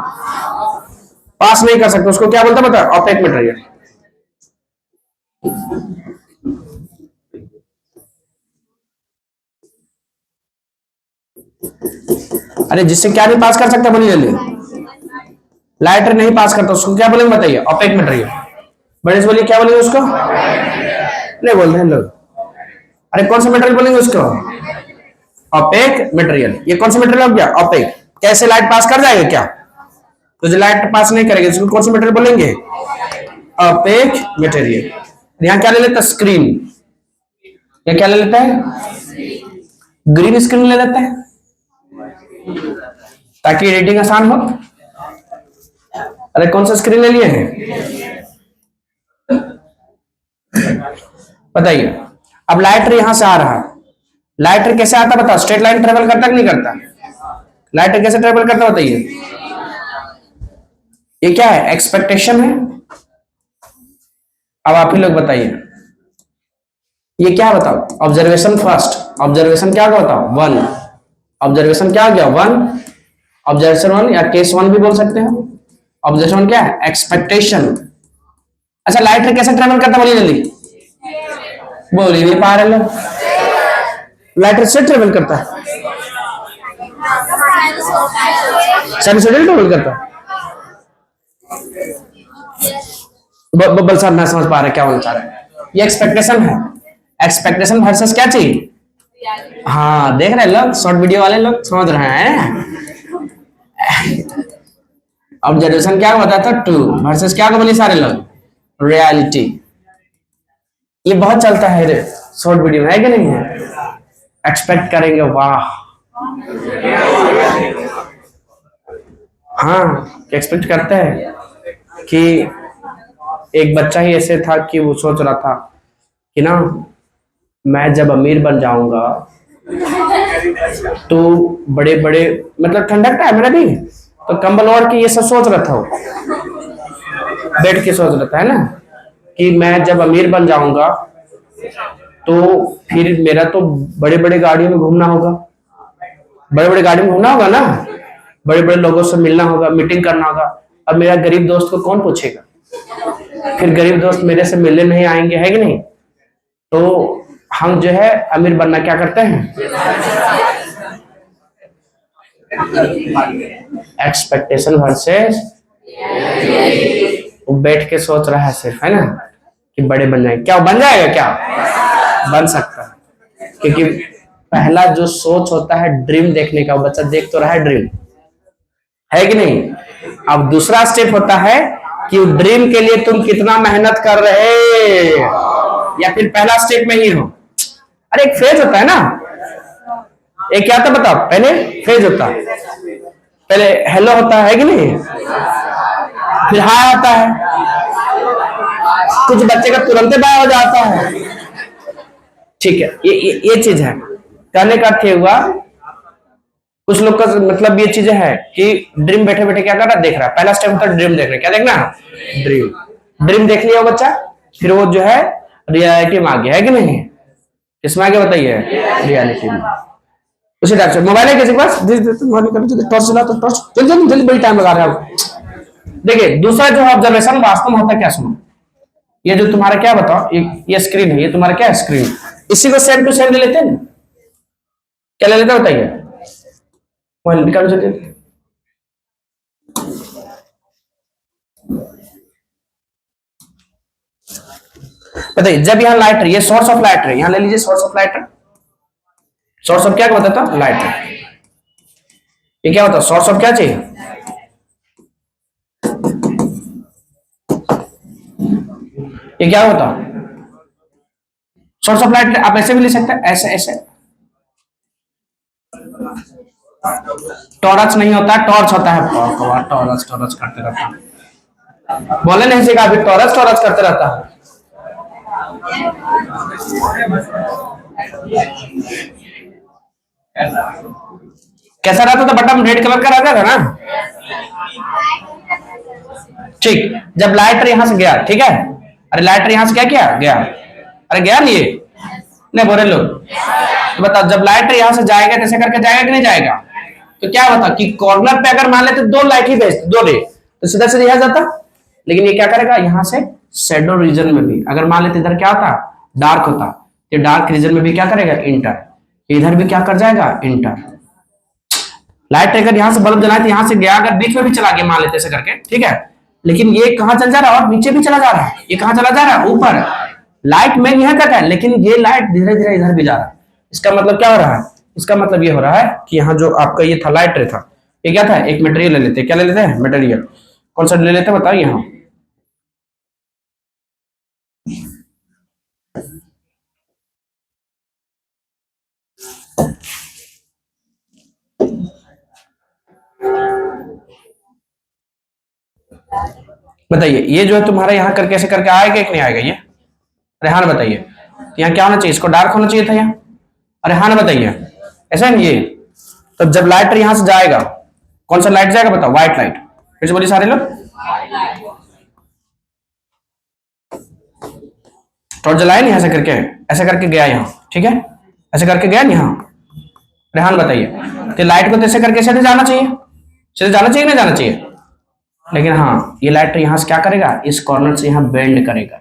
पास नहीं कर सकता, उसको क्या बोलता है? बता, ऑपेक मटेरियल। अरे जिससे क्या नहीं पास कर सकता? बोलिए जल्दी। लाइटर नहीं पास करता, उसको क्या बोलेंगे बताइए? Opaque material. बड़े से बोलिए, क्या बोलेंगे उसको? नहीं बोल रहे हैं लोग। अरे कौन सा मटेरियल बोलेंगे उसको? Opaque material. ये कौन सा मटेरियल हो गया? ऑपेक। कैसे लाइट पास कर जाएगा क्या? तो जो लाइट पास नहीं करेगी उसको कौन सा मटेरियल बोलेंगे? Opaque material. यहाँ क्या ले लेता है? स्क्रीन। या क्या ले लेता है? ग्रीन स्क्रीन ले लेता है ताकि एडिटिंग आसान हो। अरे कौन सा स्क्रीन ले लिए हैं बताइए? अब लाइटर यहां से आ रहा है। लाइटर कैसे आता बताओ? स्ट्रेट लाइन ट्रेवल करता कि नहीं करता? लाइटर कैसे ट्रेवल करता बताइए? ये क्या है? एक्सपेक्टेशन है। अब आप ही लोग बताइए, ये क्या बताओ? Observation first. ऑब्जर्वेशन क्या बताओ? वन। ऑब्जर्वेशन क्या गया? वन। ऑब्जर्वेशन वन या केस वन भी बोल सकते हैं। ऑब्जर्वेशन वन क्या है? एक्सपेक्टेशन। अच्छा, लाइटर कैसे ट्रेवल करता बोलिए जल्दी। बोल ही नहीं पा रहे लोग। लाइटर से ट्रेवल करता है, साइनसोइडल ट्रेवल करता है। बब्बल साहब ना समझ पा रहे क्या बोलना चाह रहे हैं। ये एक्सपेक्टेशन है। एक्सपेक्टेशन वर्सेस क्या चाहिए? हाँ, देख रहे लोग, शॉर्ट वीडियो वाले लोग समझ रहे हैं। ऑब्जर्वेशन क्या बताया था? टू वर्सेस क्या को बोले सारे लोग? रियलिटी। ये बहुत चलता है रे शॉर्ट वीडियो में, है कि नहीं है? एक्सपेक्ट करेंगे, वाह। हाँ, एक्सपेक्ट करते हैं कि एक बच्चा ही ऐसे था कि वो सोच रहा था कि ना, मैं जब अमीर बन जाऊंगा तो बड़े बड़े, मतलब ठंडक टाइम है ना भी, तो कंबल ओढ़ के ये सब सोच रहा था वो, बैठ के सोच रहा था, है ना, कि मैं जब अमीर बन जाऊंगा तो फिर मेरा तो बड़े बड़े गाड़ियों में घूमना होगा। बड़े बड़े गाड़ी में घूमना होगा ना, बड़े बड़े लोगों से मिलना होगा, मीटिंग करना होगा। अब मेरा गरीब दोस्त को कौन पूछेगा? फिर गरीब दोस्त मेरे से मिलने नहीं आएंगे, है कि नहीं? तो हम जो है अमीर बनना क्या करते हैं? एक्सपेक्टेशन वर्सेस, वो बैठ के सोच रहा है सिर्फ, है ना, कि बड़े बन जाएंगे। क्या बन जाएगा? क्या बन सकता है? क्योंकि पहला जो सोच होता है ड्रीम देखने का, बच्चा देख तो रहा है ड्रीम, है कि नहीं? अब दूसरा स्टेप होता है कि ड्रीम के लिए तुम कितना मेहनत कर रहे, या फिर पहला स्टेप में ही हो। अरे एक फेज होता है ना, एक क्या था बताओ? पहले फेज होता है, पहले हेलो होता है कि नहीं, फिर हाय आता है, कुछ बच्चे का तुरंत बाय हो जाता है। ठीक है, ये चीज है। कहने का अर्थ हुआ, कुछ लोग का मतलब ये चीजें है कि ड्रीम बैठे बैठे क्या कर रहा है? देख रहा है। पहला स्टेप होता है ड्रीम देख रहा है। क्या देखना? ड्रीम। ड्रीम देख लिया बच्चा, फिर वो जो है रियलिटी में आ गया, है कि नहीं? किसमें आ गया बताइए? रियलिटी में। उसी टाइप से मोबाइल है किसी के पास? टॉर्च चला तो टॉर्च, जल्दी जल्दी जल्दी, बड़ी टाइम लगा रहे हैं। देखिए दूसरा जो ऑब्जर्वेशन वास्तव में होता है, क्या सुनो, ये जो तुम्हारा क्या बताओ, ये स्क्रीन है, ये तुम्हारा क्या है? स्क्रीन। इसी को सेम टू सेम ले लेते हैं ना? क्या ले लेते हैं बताइए? मोबाइल निकालो जल्दी। बताइए, जब यहाँ लाइट रे, ये सोर्स ऑफ लाइट रे, यहाँ ले लीजिए सोर्स ऑफ लाइट रे। सोर्स ऑफ क्या होता था? लाइट रे। ये क्या होता? सोर्स ऑफ क्या चाहिए? ये क्या होता? Source of light. आप ऐसे भी ले सकते हैं, ऐसे ऐसे। टॉर्च नहीं होता, टॉर्च होता है। टॉर्च टॉर्च करते रहता है, बोले नहीं सीखा अभी, टॉर्च टॉर्च करते रहता है। कैसा रहता था? बटन रेड कलर का रहता था ना। ठीक, जब लाइटर यहां से गया, ठीक है, अरे लाइटर यहां से क्या किया? गया। अरे गया नहीं, ये नहीं बोले लोग। तो बताओ, जब लाइटर यहां से जाएगा तो ऐसे करके जाएगा कि नहीं जाएगा? तो क्या होता कि कॉर्नर पे अगर मान लेते दो लाइट ही भेजते, दो रे, तो सीधा सीधा यहां जाता। लेकिन ये क्या करेगा? यहां से शेडो रीजन में भी अगर मान लेते इधर क्या होता? डार्क होता, तो डार्क रीजन में भी क्या करेगा? इंटर। इधर भी क्या कर जाएगा? इंटर। लाइट अगर यहां से बल्ब जलाए तो यहां से गया, अगर बीच में भी चला गया मान लेते ऐसे करके, ठीक है, लेकिन ये कहां चल जा रहा है? और नीचे भी चला जा रहा है। ये कहां चला जा रहा है? ऊपर। लाइट में यहां तक है, लेकिन ये लाइट धीरे धीरे इधर भी जा रहा है। इसका मतलब क्या हो रहा है? इसका मतलब ये हो रहा है कि यहाँ जो आपका ये था लाइट रे था, ये क्या था? एक मटेरियल ले लेते हैं। क्या ले लेते हैं? मटेरियल। कौन सा ले लेते हैं बताओ? यहाँ बताइए, ये जो है तुम्हारा यहाँ करके ऐसे करके आएगा कि नहीं आएगा? ये अरे हाँ बताइए, यहाँ क्या होना चाहिए? इसको डार्क होना चाहिए था यहाँ। अरे हाँ ना बताइए, ऐसा है ये। तो जब लाइट यहाँ से जाएगा, कौन सा लाइट जाएगा बताओ? White light. फिर से बोलिए सारे लोग। टॉर्च जलाए नहीं ऐसे करके, ऐसे करके गया यहाँ, ठीक है, ऐसे करके गया यहाँ। रेहान बताइए, तो लाइट को तो ऐसे करके सीधे जाना चाहिए, सीधे जाना चाहिए, नहीं जाना चाहिए? लेकिन हाँ, ये लाइट यहाँ से क्या करेगा? इस कॉर्नर से यहाँ बेंड करेगा।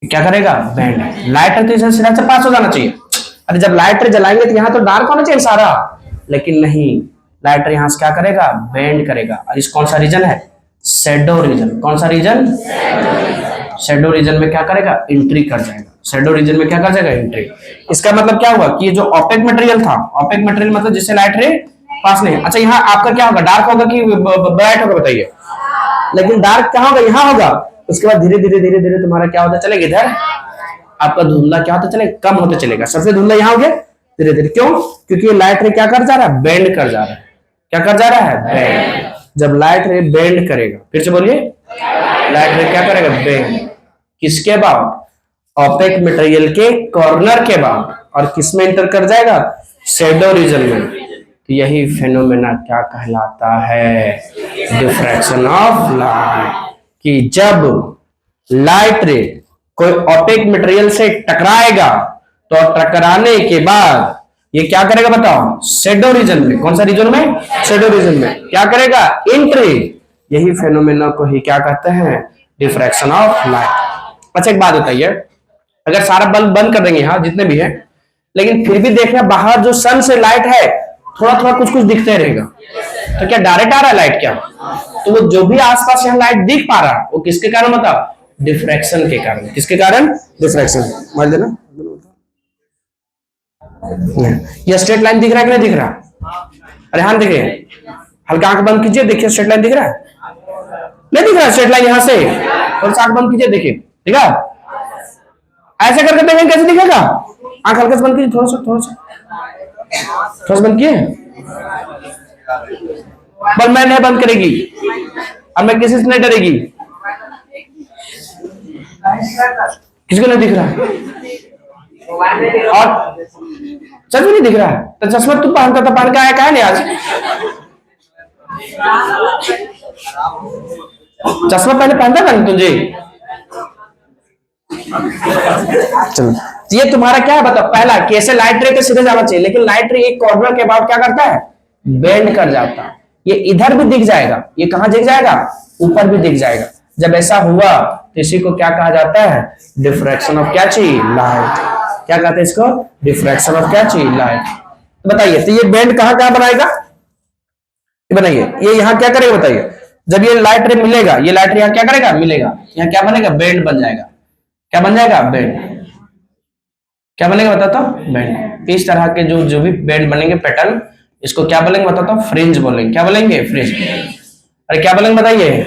क्या करेगा? बैंड। लाइटर तो सीधा से पास हो जाना चाहिए। अरे जब लाइटर जलाएंगे तो यहाँ तो डार्क होना चाहिए सारा, लेकिन नहीं, लाइटर यहाँ से क्या करेगा? बेंड करेगा। और इस कौन सा रीजन है? Shadow reason. कौन सा रीजन? शेडो रीजन में क्या करेगा? एंट्री कर जाएगा। शेडो रीजन में क्या कर जाएगा? एंट्री। इसका मतलब क्या हुआ कि ये जो ऑपेक मटेरियल था, ऑपेक मटेरियल मतलब जिससे लाइट रे पास नहीं। अच्छा, यहाँ आपका क्या होगा? डार्क होगा कि ब्राइट होगा बताइए? लेकिन डार्क कहाँ होगा? यहाँ होगा। उसके बाद धीरे धीरे धीरे धीरे तुम्हारा क्या होता चलेगा? इधर आपका धुंधला क्या होता चलेगा? कम होता चलेगा। सबसे धुंधला यहाँ हो गया धीरे धीरे। क्यों? क्योंकि लाइट रे क्या कर जा रहा है? बेंड कर जा रहा है। क्या कर जा रहा है? बेंड। जब लाइट रे बेंड करेगा, फिर से बोलिए, लाइट रे क्या करेगा? बेंड। किसके बाद? ऑपेक मटेरियल के कॉर्नर के बाद। और किस में इंटर कर जाएगा? शेडो रीजन में। तो यही फेनोमेना क्या कहलाता है? Diffraction of light. कि जब लाइट रे कोई ऑपेक मटेरियल से टकराएगा, तो टकराने के बाद ये क्या करेगा बताओ? शेडो रीजन में। कौन सा रीजन में? शेडो रीजन में क्या करेगा? एंट्री। यही फेनोमेना को ही क्या कहते हैं? Diffraction of light. अच्छा, एक बात बताइए, अगर सारा बल्ब बंद कर देंगे यहाँ जितने भी है, लेकिन फिर भी देखना बाहर जो सन से लाइट है थोड़ा थोड़ा कुछ कुछ दिखते रहेगा, तो क्या डायरेक्ट आ रहा है लाइट? क्या तो वो जो भी आसपास यहाँ लाइट दिख पा रहा है वो किसके कारण बताओ? डिफ्रैक्शन के कारण। किसके कारण? डिफ्रैक्शन। मान देना, ये स्ट्रेट लाइन दिख रहा है कि नहीं दिख रहा? अरे हाँ दिख रहे हैं। हल्का आंख बंद कीजिए, देखिए स्ट्रेट लाइन दिख रहा है? नहीं दिख रहा स्ट्रेट लाइन? यहाँ से थोड़ा सा आंख बंद कीजिए, देखिए, ठीक है? ऐसे करके देखेंगे कैसे दिखेगा? आंख हल्का से बंद कीजिए, थोड़ा सा थोड़ा सा थोड़ा सा बंद किए। पर मैं नहीं बंद करेगी, अब मैं किसी से नहीं डरेगी। किसको नहीं दिख रहा? और सच में नहीं दिख रहा है? तो चश्मा तू पहनता था, पहन के आया कहा नहीं आज? चश्मा पहले पहनता था तुझे? चलो, ये तुम्हारा क्या है बताओ? पहला, कैसे लाइट रे के सीधे जाना चाहिए, लेकिन लाइट रे एक कॉर्नर के बाद क्या करता है? बेंड कर जाता है। ये इधर भी दिख जाएगा, ये कहां दिख जाएगा? ऊपर भी दिख जाएगा। जब ऐसा हुआ तो इसी को क्या कहा जाता है? डिफ्रैक्शन ऑफ क्या चीज? लाइट। क्या कहते हैं इसको? डिफ्रैक्शन ऑफ क्या चीज? लाइट। बताइए, तो ये बेंड कहां कहां बनाएगा? बनाइए, ये यहाँ क्या करेगा बताइए? जब ये लाइट रे मिलेगा, ये लाइट रे यहाँ क्या करेगा? मिलेगा, यहाँ क्या बनेगा? बेंड बन जाएगा। क्या बन जाएगा? बेंड। क्या बनेगा बताता हूँ? बेंड। इस तरह के जो जो भी बेंड बनेंगे पैटर्न, इसको क्या बोलेंगे बताता हूँ? फ्रिंज बोलेंगे। क्या बोलेंगे? फ्रिंज। अरे क्या बोलेंगे बताइए?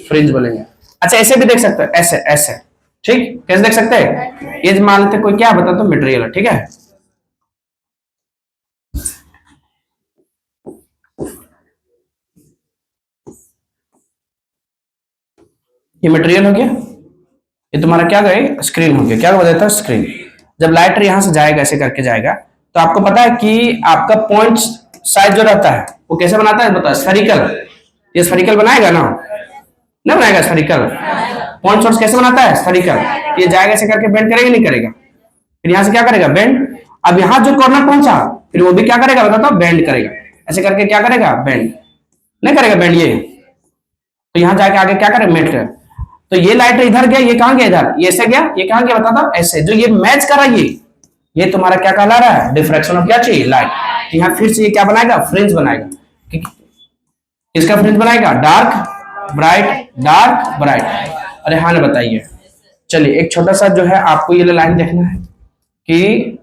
फ्रिंज बोलेंगे। अच्छा ऐसे भी देख सकते हो, ऐसे ऐसे। ठीक, कैसे देख सकते हैं? ये मानते कोई क्या बताता हूँ? मटेरियल है, ठीक है। ये मटेरियल हो गया, ये तुम्हारा क्या गए? स्क्रीन हो गया। क्या बताता है? स्क्रीन। जब लाइटर यहां से जाएगा, ऐसे करके जाएगा, तो आपको पता है कि आपका पॉइंट साइज जो रहता है वो कैसे बनाता है? बताओ। स्फेरिकल। ये स्फेरिकल बनाएगा ना? नहीं बनाएगा स्फेरिकल। पॉइंट सोर्स कैसे बनाता है? स्फेरिकल। ये जाएगा ऐसे करके, बेंड करेगा नहीं करेगा? फिर यहां से क्या करेगा? बेंड। अब यहां जो कॉर्नर पहुंचा, फिर वो भी क्या करेगा बताता हूं? बेंड करेगा। ऐसे करके क्या करेगा? बेंड। नहीं करेगा बेंड ये? तो यहां जाके आगे क्या करेगा? मेट। तो ये लाइट इधर गया, ये कहां गया? इधर। ये ऐसे गया, ये कहां गया बताता हूं? ऐसे। जो ये मैच कर रहा है, ये तुम्हारा क्या कहला रहा है? डिफ्रैक्शन ऑफ क्या चाहिए? लाइट। तो यहाँ फिर से ये क्या बनाएगा? फ्रिंज बनाएगा। किसका फ्रिंज बनाएगा? Dark bright, dark bright. अरे हाँ ना बताइए। चलिए एक छोटा सा जो है आपको ये लाइन देखना है कि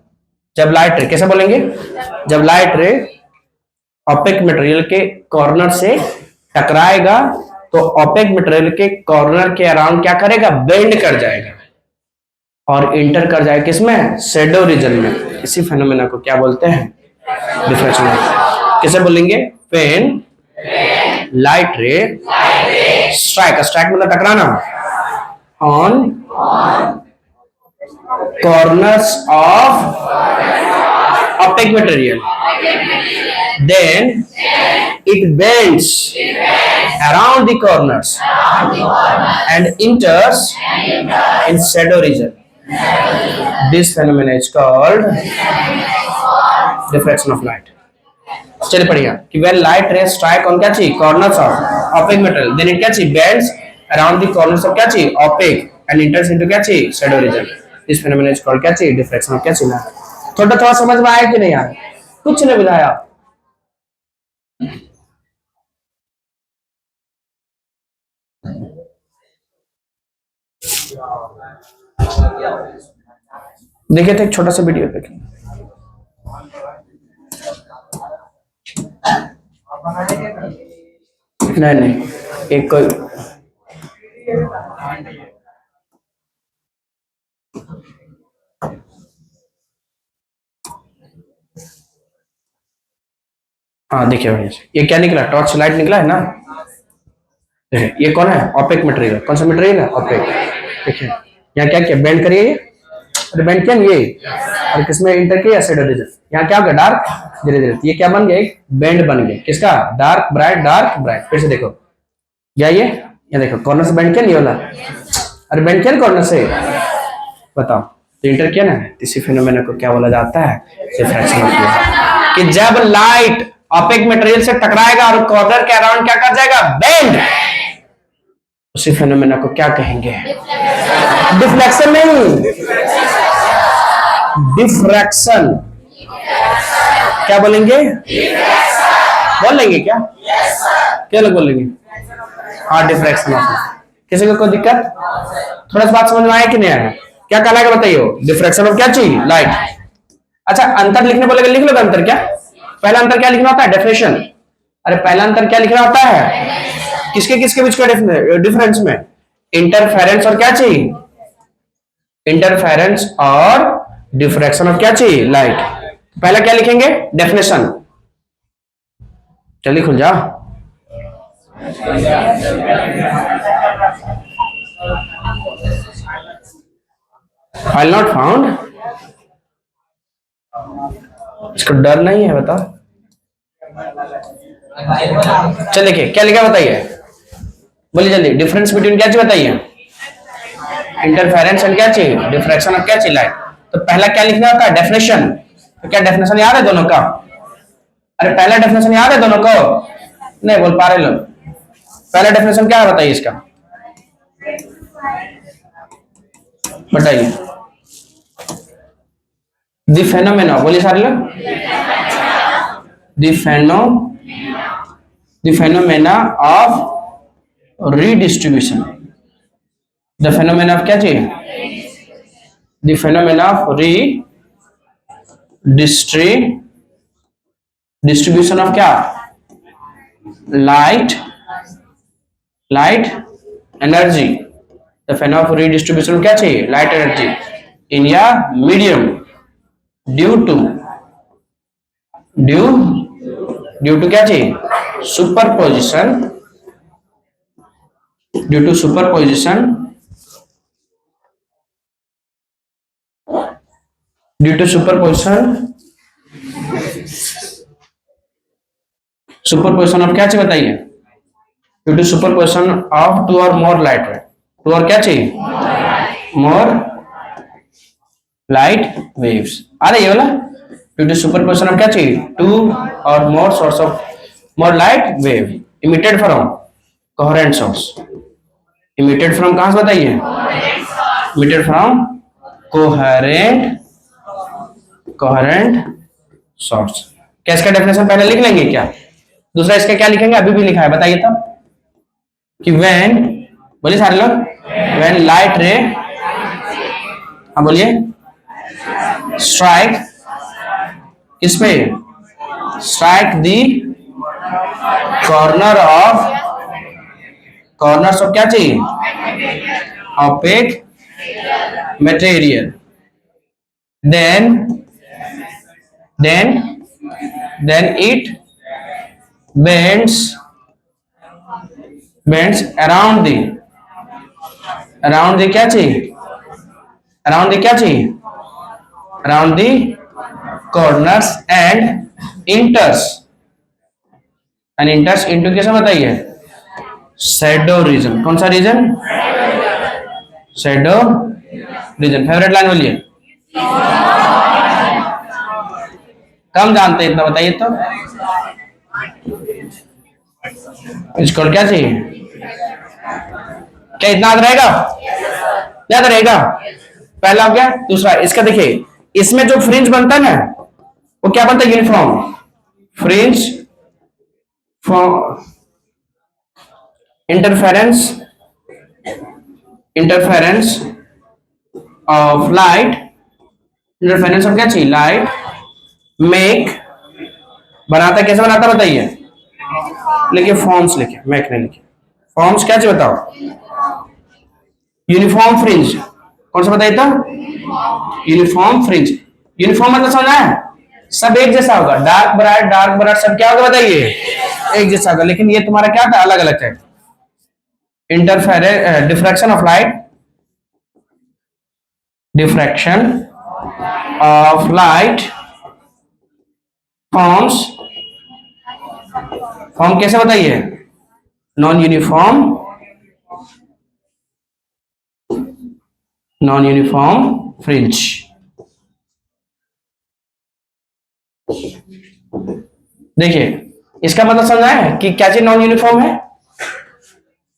जब लाइट रे, कैसे बोलेंगे? जब लाइट रे ऑपेक मटेरियल के कॉर्नर से टकराएगा, तो ऑपेक मटेरियल के कॉर्नर के अराउंड क्या करेगा? बेंड कर जाएगा और इंटर कर जाएगा किसमें? शैडो रीजन में। इसी फेनोमेना को क्या बोलते हैं? डिफ्रैक्शन। कैसे बोलेंगे? When light ray strike, strike मतलब टकराना, on corners of opaque material, then it bends around the corners and enters in shadow region. This phenomenon is called diffraction of light. चलिए पढ़िए कि when light rays strike on क्या चाहिए? Corners of opaque material, then it क्या चाहिए? Bends around the corners of क्या चाहिए? Opaque and enters into क्या चाहिए? Shadow region. This phenomenon is called क्या चाहिए? Diffraction of क्या चाहिए? थोड़ा थोड़ा समझ में आया कि नहीं आया? कुछ नहीं बुझाया। देखे थे एक छोटा सा वीडियो देखे। नहीं नहीं, एक कोई हाँ देखिए भैया, ये क्या निकला? टॉर्च लाइट निकला है ना? ये कौन है? Opaque material. कौन सा मटेरियल है? ऑपेक। देखिए यहाँ क्या किया? बेंड करिए, अरे बेंड किया ये, और किसमें इंटर किया? Shadow reason. यहाँ क्या हो गया? डार्क। धीरे धीरे ये क्या बन गया? एक बेंड बन गया। किसका? Dark bright, dark bright. फिर से देखो क्या ये देखो कॉर्नर से बेंड किया नहीं वाला? अरे बेंड किया कॉर्नर से, बताओ। तो इंटर किया ना? इसी फिनोमेना को क्या बोला जाता है? Diffraction of light. कि जब लाइट ऑपेक मटेरियल से टकराएगा और कॉर्नर के अराउंड क्या कर जाएगा? बेंड। उसी फिनोमेना को क्या कहेंगे? डिफ्लेक्शन नहीं, डिफ्रैक्शन। क्या बोलेंगे? बोल लेंगे क्या? क्या लोग बोलेंगे? हाँ डिफ्रैक्शन ऑफ लाइट। किसी को कोई दिक्कत? थोड़ा सा बात समझ में आया कि नहीं आया? क्या कहलाएगा बताइए? डिफ्रैक्शन ऑफ क्या चाहिए? लाइट। अच्छा अंतर लिखने बोलेगा, लिख लो अंतर। क्या पहला अंतर क्या लिखना होता है? डेफिनेशन। अरे पहला अंतर क्या लिखना होता है? किसके किसके बीच का डिफरेंस में? इंटरफेरेंस और क्या चाहिए? इंटरफेरेंस और डिफ्रैक्शन ऑफ क्या चाहिए? लाइट। पहला क्या लिखेंगे? डेफिनेशन। जल्दी खुल जा। File not found. इसको डर नहीं है बताओ। चल देखिए क्या लिखा बताइए, बोलिए जल्दी। डिफरेंस बिटवीन क्या चाहिए बताइए? इंटरफेरेंस एंड क्या चाहिए? डिफ्रैक्शन ऑफ क्या चाहिए? लाइट। तो पहला क्या लिखना होता है? डेफिनेशन। तो क्या डेफिनेशन याद है दोनों का? अरे पहला डेफिनेशन याद है दोनों को? नहीं बोल पा रहे लोग। पहला डेफिनेशन क्या है बताइए इसका, बताइए। द फेनोमेना, बोलिए सारे लोग। The phenomena of redistribution. The phenomena of क्या चाहिए? The phenomena of distribution of क्या, light energy, the phenomena of redistribution क्या चाहिए, लाइट एनर्जी इन या मीडियम ड्यू टू क्या चाहिए, superposition, due to superposition of क्या चाहिए बताइए, due to superposition of two और मोर लाइट, टू और क्या चाहिए, मोर लाइट वेव्स। आ रही है वाला, ड्यू टू सुपरपोजिशन ऑफ क्या चाहिए, टू और more source of more light wave emitted from coherent source, emitted from कहां से बताइए, इमिटेड फ्रॉम कोहेरेंट सोर्स। क्या इसका डेफिनेशन पहले लिख लेंगे क्या, दूसरा इसका क्या लिखेंगे, अभी भी लिखा है बताइए तो, कि व्हेन, बोलिए सारे लोग, व्हेन लाइट रे, हाँ बोलिए, स्ट्राइक किस पे, स्ट्राइक दी कॉर्नर्स ऑफ क्या चाहिए, opaque material, then it bends around the क्या चाहिए, around the corners and enters into कैसा बताइए, शैडो रीजन। कौन सा region, shadow region. Favourite line बोलिए, कम जानते हैं इतना बताइए तो, इसको क्या चाहिए, क्या इतना याद रहेगा, याद रहेगा, पहला हो गया। दूसरा इसका देखिए, इसमें जो फ्रिंज बनता है ना, वो क्या बनता है, uniform fringe, interference of light, interference of क्या चाहिए, लाइट मेक, बनाता कैसे बनाता बताइए, लिखिए फॉर्म्स, लिखिए मेक नहीं लिखिए, फॉर्म्स क्या चाहिए बताओ, यूनिफॉर्म फ्रिंज। कौन सा बताइए था, यूनिफॉर्म फ्रिंज। यूनिफॉर्म मतलब समझना है, सब एक जैसा होगा, डार्क ब्राइट सब क्या होगा बताइए, एक जैसा होगा, लेकिन ये तुम्हारा क्या था, अलग अलग है। Interference, diffraction of light, diffraction of light forms, form कैसे बताइए, नॉन यूनिफॉर्म फ्रिंज। देखिए इसका मतलब समझा है कि क्या चीज नॉन यूनिफॉर्म है,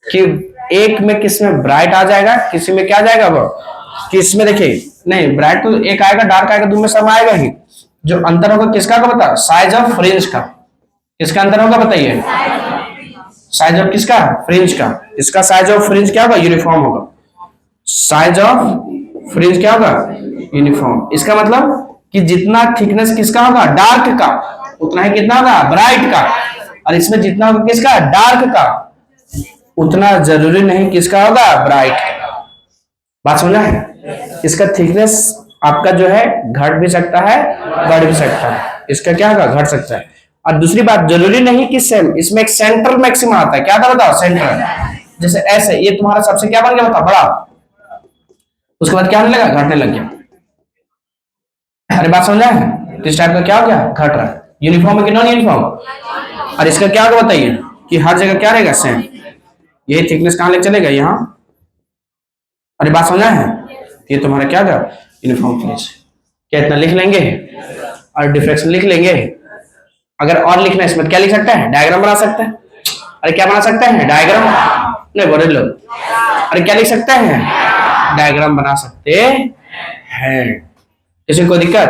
कि एक में किसमें ब्राइट आ जाएगा, किसी में क्या आ जाएगा, वो किसमें देखिए नहीं ब्राइट तो एक आएगा, डार्क आएगा, दो में सब आएगा ही। जो अंतर होगा किसका का बता, साइज ऑफ फ्रिंज का, किसका अंतर होगा बताइए, साइज ऑफ किसका, फ्रिंज का। इसका साइज ऑफ फ्रिंज क्या होगा, यूनिफॉर्म होगा, साइज ऑफ फ्रिंज क्या होगा, यूनिफॉर्म। इसका मतलब कि जितना थिकनेस किसका होगा, डार्क का, उतना ही कितना होगा, ब्राइट का, और इसमें जितना होगा किसका, डार्क का, उतना जरूरी नहीं किसका होगा, ब्राइट का। बात समझा है, इसका थिकनेस आपका जो है घट भी सकता है, बढ़ भी सकता है, इसका क्या होगा, घट सकता है। और दूसरी बात, जरूरी नहीं कि सेम, इसमें एक सेंट्रल मैक्सिमा आता है, क्या था बताओ, सेंट्रल। जैसे ऐसे ये तुम्हारा सबसे क्या बन गया बताओ, बड़ा, उसके बाद क्या होने लगा, घटने लग गया। अरे बात समझा है, तो इस टाइप का क्या हो गया, घट रहा है। यूनिफॉर्म है कि नॉन यूनिफॉर्म, और इसका क्या होगा बताइए, कि हर जगह क्या रहेगा, सेम। यही थिकनेस कहां लेके चलेगा, यहाँ। अरे बात समझा है, ये तुम्हारा क्या होगा, यूनिफॉर्म फ्रिंज। क्या इतना लिख लेंगे, और डिफ्रैक्शन लिख लेंगे। अगर और लिखना है इसमें क्या लिख सकते हैं, डायग्राम बना सकते हैं। अरे क्या बना सकते हैं, डायग्राम, नहीं बोले लोग, अरे क्या लिख सकते हैं, डायग्राम बना सकते हैं। किसी को दिक्कत,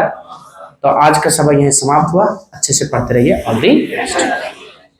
तो आज का सबक यहीं समाप्त हुआ। अच्छे से पढ़ते रहिए, ऑल दी बेस्ट।